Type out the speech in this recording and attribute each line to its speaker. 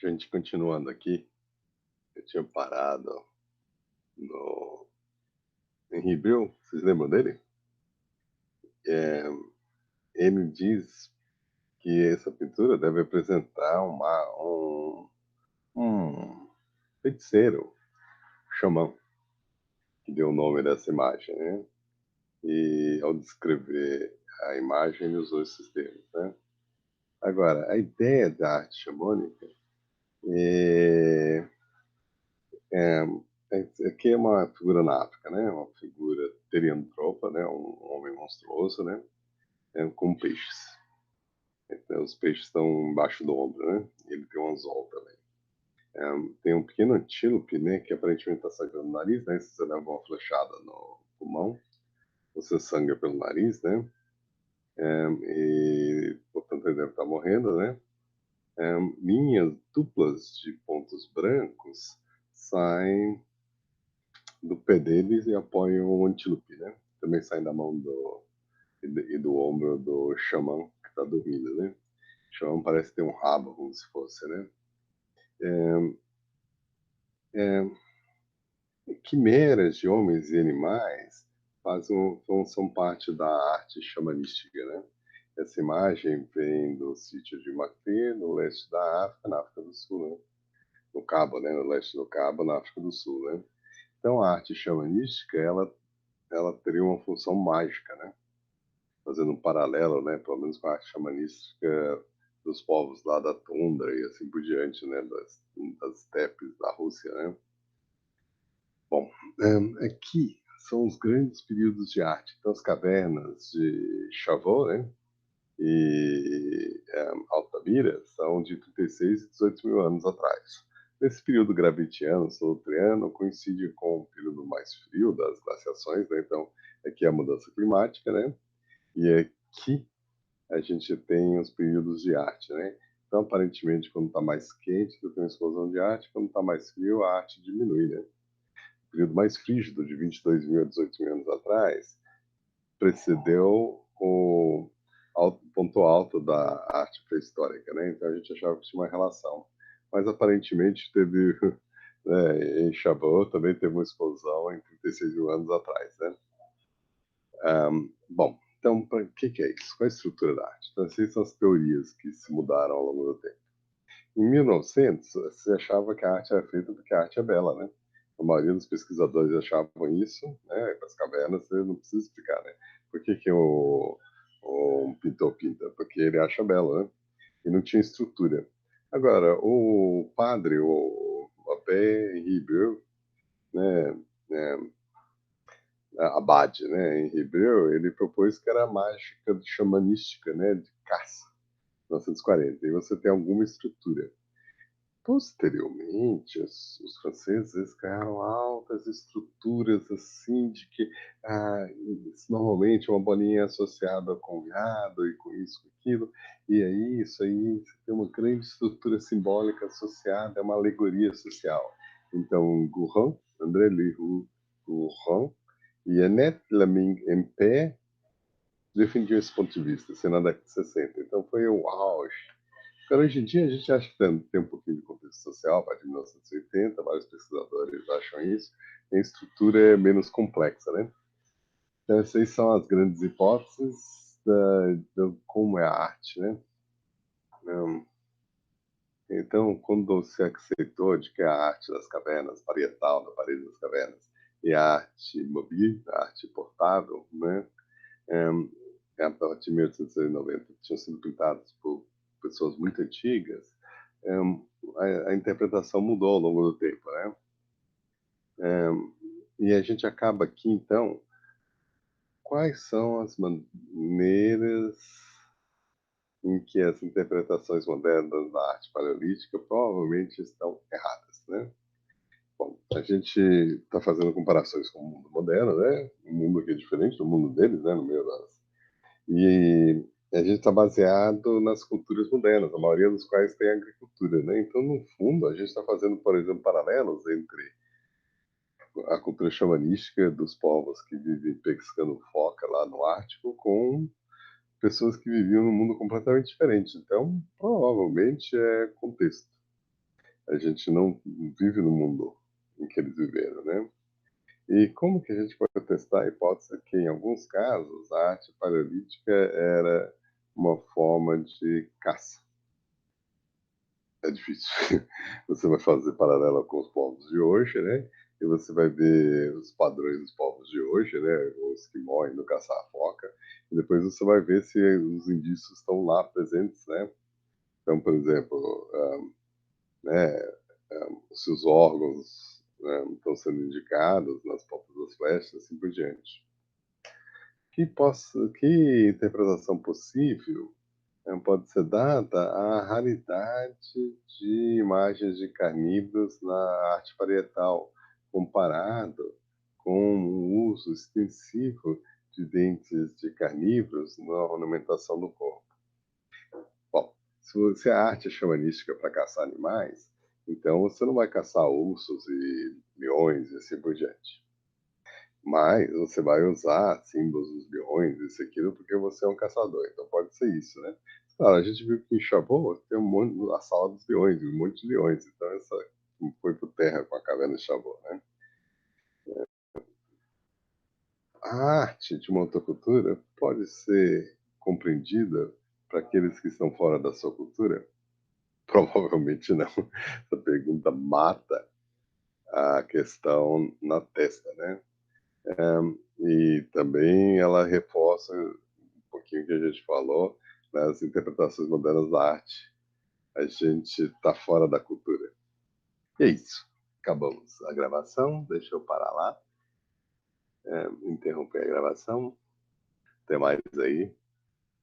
Speaker 1: Gente, continuando aqui, eu tinha parado no em Ribeirão, vocês lembram dele? Eh, Ele diz que essa pintura deve apresentar um feiticeiro, xamã, que deu o nome dessa imagem, né. E ao descrever a imagem, ele usou esses termos, né. Agora, a ideia da arte xamânica, eh é aqui é uma figura na África, né, uma figura teriantropa, né, um homem monstruoso, né, com peixes. Então, os peixes estão embaixo do ombro, né? E ele tem um anzol também. Tem um pequeno antílope, né? Que aparentemente está sangrando no nariz, né? Se você leva uma flechada no pulmão, você sangra pelo nariz, né? E, portanto, ele deve estar morrendo, né? Linhas duplas de pontos brancos saem do pé deles e apoiam o antílope, né? Também saem da mão e do ombro do xamã que está dormindo, né? O xamã parece ter um rabo, como se fosse, né? É, é, Quimeras de homens e animais são parte da arte xamanística, né? Essa imagem vem do sítio de Macri, no leste da África, na África do Sul, né? No Cabo, né? No leste do Cabo, na África do Sul, né? Então, a arte xamanística, ela teria uma função mágica, né? Fazendo um paralelo, né? Pelo menos com a arte xamanística dos povos lá da tundra e assim por diante, né? Das estepes da Rússia, né? Bom, aqui são os grandes períodos de arte. Então, as cavernas de Chavot, né, e Altamira são de 36 e 18 mil anos atrás. Esse período gravitiano, solutriano, coincide com o período mais frio das glaciações, né? Então, aqui é a mudança climática, né? E aqui a gente tem os períodos de arte, né? Então, aparentemente, quando está mais quente, você tem uma explosão de arte, quando está mais frio, a arte diminui, né? O período mais frígido, de 22 mil a 18 mil anos atrás, precedeu o ponto alto da arte pré-histórica, né? Então a gente achava que tinha uma relação. Mas aparentemente teve, né, em Chabot também teve uma explosão em 36 mil anos atrás, né? Bom, então o que é isso? Qual é a estrutura da arte? Então, essas são as teorias que se mudaram ao longo do tempo. Em 1900, se achava que a arte era feita porque a arte é bela, né? A maioria dos pesquisadores achavam isso, né? As cavernas, você não precisa explicar, né? Por que, que o pintor pinta? Porque ele acha belo, né? E não tinha estrutura. Agora, o padre, o Abbé Ribeiro, né? Abade, né? Em Ribeiro, ele propôs que era a mágica xamanística, né? De caça, 1940. E você tem alguma estrutura. Posteriormente, os franceses eles criaram altas estruturas assim de que normalmente uma bolinha é associada com gado e com isso, com aquilo, e aí isso aí você tem uma grande estrutura simbólica associada a uma alegoria social. Então, Gourand, André-Louis Gourand e Annette Lamy-Impey defendiam esse ponto de vista, isso é na década de 60. Então foi o auge. Agora, hoje em dia, a gente acha que tem um pouquinho de contexto social, a partir de 1980, vários pesquisadores acham isso, e a estrutura é menos complexa, né? Então, essas são as grandes hipóteses de como é a arte, né? Hum, Então, quando se aceitou de que a arte das cavernas, parietal, da parede das cavernas, e a arte mobile, a arte portável, né? Hum, A partir de 1890, tinham sido pintados por pessoas muito antigas, hum, a interpretação mudou ao longo do tempo, né? E a gente acaba aqui, então, quais são as maneiras em que as interpretações modernas da arte paleolítica provavelmente estão erradas, né? Bom, a gente está fazendo comparações com o mundo moderno, né? Um mundo que é diferente do mundo deles, né? No meio das E a gente está baseado nas culturas modernas, a maioria dos quais tem agricultura, né? Então, no fundo, a gente está fazendo, por exemplo, paralelos entre a cultura xamanística dos povos que vivem pescando foca lá no Ártico com pessoas que viviam num mundo completamente diferente. Então, provavelmente é contexto. A gente não vive no mundo em que eles viveram, né? E como que a gente pode testar a hipótese que, em alguns casos, a arte paleolítica era uma forma de caça? É difícil. Você vai fazer paralela com os povos de hoje, né? E você vai ver os padrões dos povos de hoje, né? Os que morrem no caçar a foca. E depois você vai ver se os indícios estão lá presentes, né? Então, por exemplo, né, se os órgãos, né, estão sendo indicados nas pontas das flechas, assim por diante. Que interpretação possível pode ser dada à raridade de imagens de carnívoros na arte parietal, comparado com o uso extensivo de dentes de carnívoros na ornamentação do corpo. Bom, se a arte é xamanística para caçar animais, então você não vai caçar ursos e leões e assim por diante. Mas você vai usar símbolos dos leões, isso e aquilo, porque você é um caçador. Então pode ser isso, né? Claro, a gente viu que em Chabot tem um monte, a sala dos leões, um monte de leões. Então essa foi por terra com a caverna de Chabot, né? A arte de uma outra cultura pode ser compreendida para aqueles que estão fora da sua cultura? Provavelmente não. Essa pergunta mata a questão na testa, né? E também ela reforça pouquinho que a gente falou, nas interpretações modernas da arte. A gente está fora da cultura. E é isso. Acabamos a gravação. Deixa eu parar lá. Interromper a gravação. Até mais aí.